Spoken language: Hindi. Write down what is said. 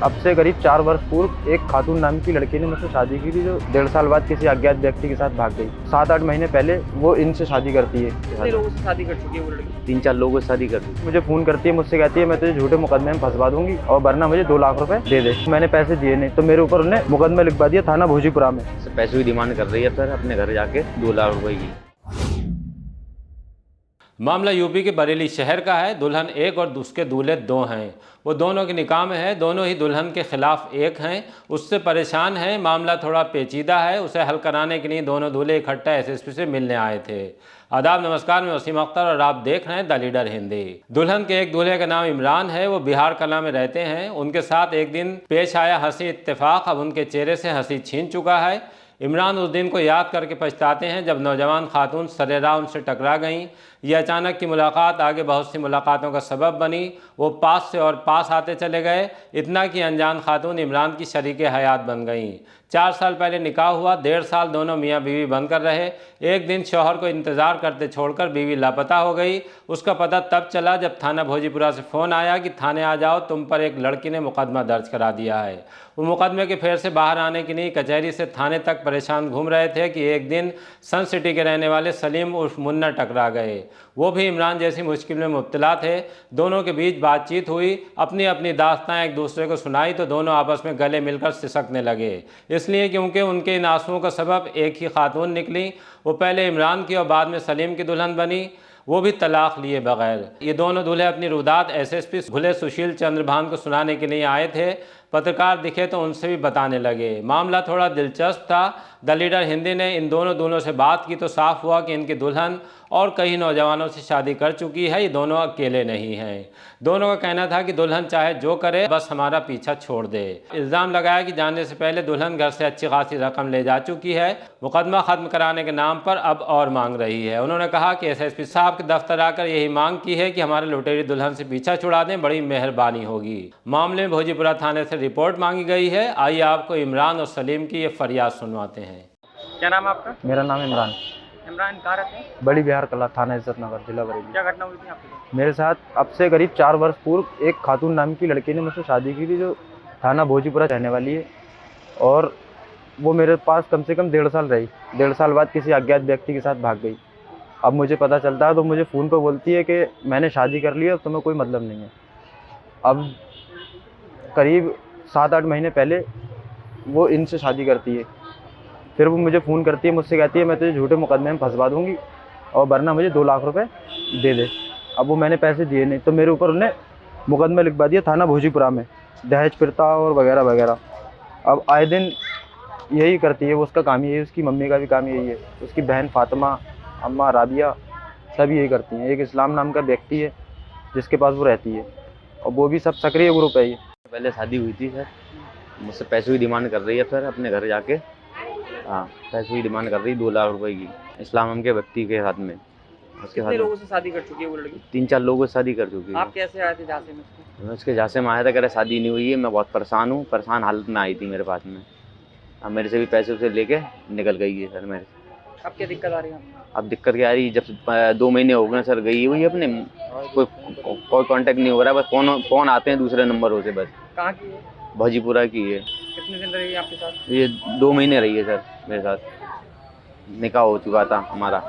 अब से करीब 4 वर्ष पूर्व एक खातून नाम की लड़की ने मुझसे शादी की थी, जो 1.5 साल बाद किसी अज्ञात व्यक्ति के साथ भाग गई। 7-8 महीने पहले वो इनसे शादी करती है। कितने लोगों से शादी कर चुकी है वो लड़की? 3-4 लोगों से शादी कर दी। मुझे फ़ोन करती है, मुझसे कहती है मैं तुझे झूठे मुकदमे में फंसवा दूंगी और वरना मुझे 2 लाख रुपए दे दे। मैंने पैसे दिए नहीं तो मेरे ऊपर उन्हें मुकदमा लिखवा दिया थाना भोजीपुरा में। पैसों की डिमांड कर रही है सर, अपने घर जाके 2 लाख रुपए की। मामला यूपी के बरेली शहर का है। दुल्हन एक और उसके दूल्हे 2 हैं। वो दोनों के निकाह में है। दोनों ही दुल्हन के खिलाफ एक हैं, उससे परेशान हैं। मामला थोड़ा पेचीदा है। उसे हल कराने के लिए दोनों दूल्हे इकट्ठा एसएसपी से मिलने आए थे। आदाब, नमस्कार, मैं वसीम अख्तर और आप देख रहे हैं द लीडर हिंदी। दुल्हन के एक दूल्हे का नाम इमरान है। वो बिहार कला में रहते हैं। उनके साथ एक दिन पेश आया हंसी इत्तेफाक अब उनके चेहरे से हंसी छीन चुका है। इमरान उस दिन को याद करके पछताते हैं जब नौजवान खातून सरेराह उनसे टकरा गईं। यह अचानक की मुलाकात आगे बहुत सी मुलाकातों का सबब बनी। वो पास से और पास आते चले गए, इतना कि अनजान खातून इमरान की शरीके हयात बन गईं। 4 साल पहले निकाह हुआ। 1.5 साल दोनों मियाँ बीवी बनकर रहे। एक दिन शौहर को इंतज़ार करते छोड़कर बीवी लापता हो गई। उसका पता तब चला जब थाना भोजीपुरा से फ़ोन आया कि थाने आ जाओ, तुम पर एक लड़की ने मुकदमा दर्ज करा दिया है। वो मुकदमे के फेर से बाहर आने के लिए कचहरी से थाने तक परेशान घूम रहे थे कि एक दिन सन सिटी के रहने वाले सलीम उर्फ मुन्ना टकरा गए। वो भी इमरान जैसी मुश्किल में मुब्तला थे। दोनों के बीच बातचीत हुई, अपनी अपनी दास्तां एक दूसरे को सुनाई तो दोनों आपस में गले मिलकर सिसकने लगे, इसलिए क्योंकि उनके इन आंसुओं का सबब एक ही खातून निकली। वो पहले इमरान की और बाद में सलीम की दुल्हन बनी, वो भी तलाक लिए बगैर। ये दोनों दूल्हे अपनी रुदात एसएसपी भुले सुशील चंद्रभान को सुनाने के लिए आए थे। पत्रकार दिखे तो उनसे भी बताने लगे। मामला थोड़ा दिलचस्प था। द लीडर हिंदी ने इन दोनों दूल्हों से बात की तो साफ हुआ कि इनकी दुल्हन और कई नौजवानों से शादी कर चुकी है। ये दोनों अकेले नहीं हैं। दोनों का कहना था कि दुल्हन चाहे जो करे बस हमारा पीछा छोड़ दे। इल्ज़ाम लगाया कि जाने से पहले दुल्हन घर से अच्छी खासी रकम ले जा चुकी है। मुकदमा ख़त्म कराने के नाम पर अब और मांग रही है। उन्होंने कहा कि एसएसपी साहब के दफ्तर आकर यही मांग की है कि हमारे लुटेरी दुल्हन से पीछा छुड़ा दें, बड़ी मेहरबानी होगी। मामले में भोजीपुरा थाने से रिपोर्ट मांगी गई है। आइए आपको इमरान और सलीम की ये फरियाद सुनवाते हैं। क्या नाम है आपका? मेरा नाम इमरान। इमरान कहाँ रहते हैं? बड़ी बिहार कला, थाना इज्जत नगर, जिला बरेली। क्या घटना हुई थी आपके साथ? मेरे साथ अब से करीब 4 वर्ष पूर्व एक खातून नाम की लड़की ने मुझसे शादी की थी, जो थाना भोजीपुरा रहने वाली है। और वो मेरे पास कम से कम 1.5 साल रही। 1.5 साल बाद किसी अज्ञात व्यक्ति के साथ भाग गई। अब मुझे पता चलता है तो मुझे फ़ोन पर बोलती है कि मैंने शादी कर ली, अब तुम्हें कोई मतलब नहीं है। अब करीब 7-8 महीने पहले वो इनसे शादी करती है। फिर वो मुझे फ़ोन करती है, मुझसे कहती है मैं तुझे झूठे मुकदमे में फंसवा दूंगी और वरना मुझे 2 लाख रुपए दे दे। अब वो मैंने पैसे दिए नहीं तो मेरे ऊपर उन्हें मुकदमा लिखवा दिया थाना भोजीपुरा में, दहेज प्रथा और वगैरह वगैरह। अब आए दिन यही करती है, वो उसका काम यही है, उसकी मम्मी का भी काम यही है, उसकी बहन फातिमा, अम्मा राबिया, सब यही करती हैं। एक इस्लाम नाम का व्यक्ति है जिसके पास वो रहती है और वो भी सब सक्रिय ग्रुप है। ये पहले शादी हुई थी सर, मुझसे पैसों की डिमांड कर रही है सर, अपने घर जाके। हाँ, पैसों की डिमांड कर रही 2 लाख रुपए की, इस्लाम नाम के व्यक्ति के साथ में। उसके कितने लोगों से शादी कर चुकी है वो लड़की? 3-4 लोगों से शादी कर चुकी है। आप कैसे आए थे झांसे में? मैं उसके झांसे में आया था, कह रहा शादी नहीं हुई है, मैं बहुत परेशान हूँ। परेशान हालत में आई थी मेरे पास में। अब मेरे से भी पैसे उसे लेके निकल गई है सर मेरे से। अब क्या दिक्कत आ रही है आपको? अब दिक्कत क्या आ रही है, जब 2 महीने हो गए सर गई हुई अपने, कोई कांटेक्ट नहीं हो रहा है। बस फ़ोन आते हैं दूसरे नंबरों से बस। कहाँ की है? भोजीपुरा की है। कितने दिन रही है आपके साथ? ये 2 महीने रही है सर मेरे साथ। निकाह हो चुका था हमारा।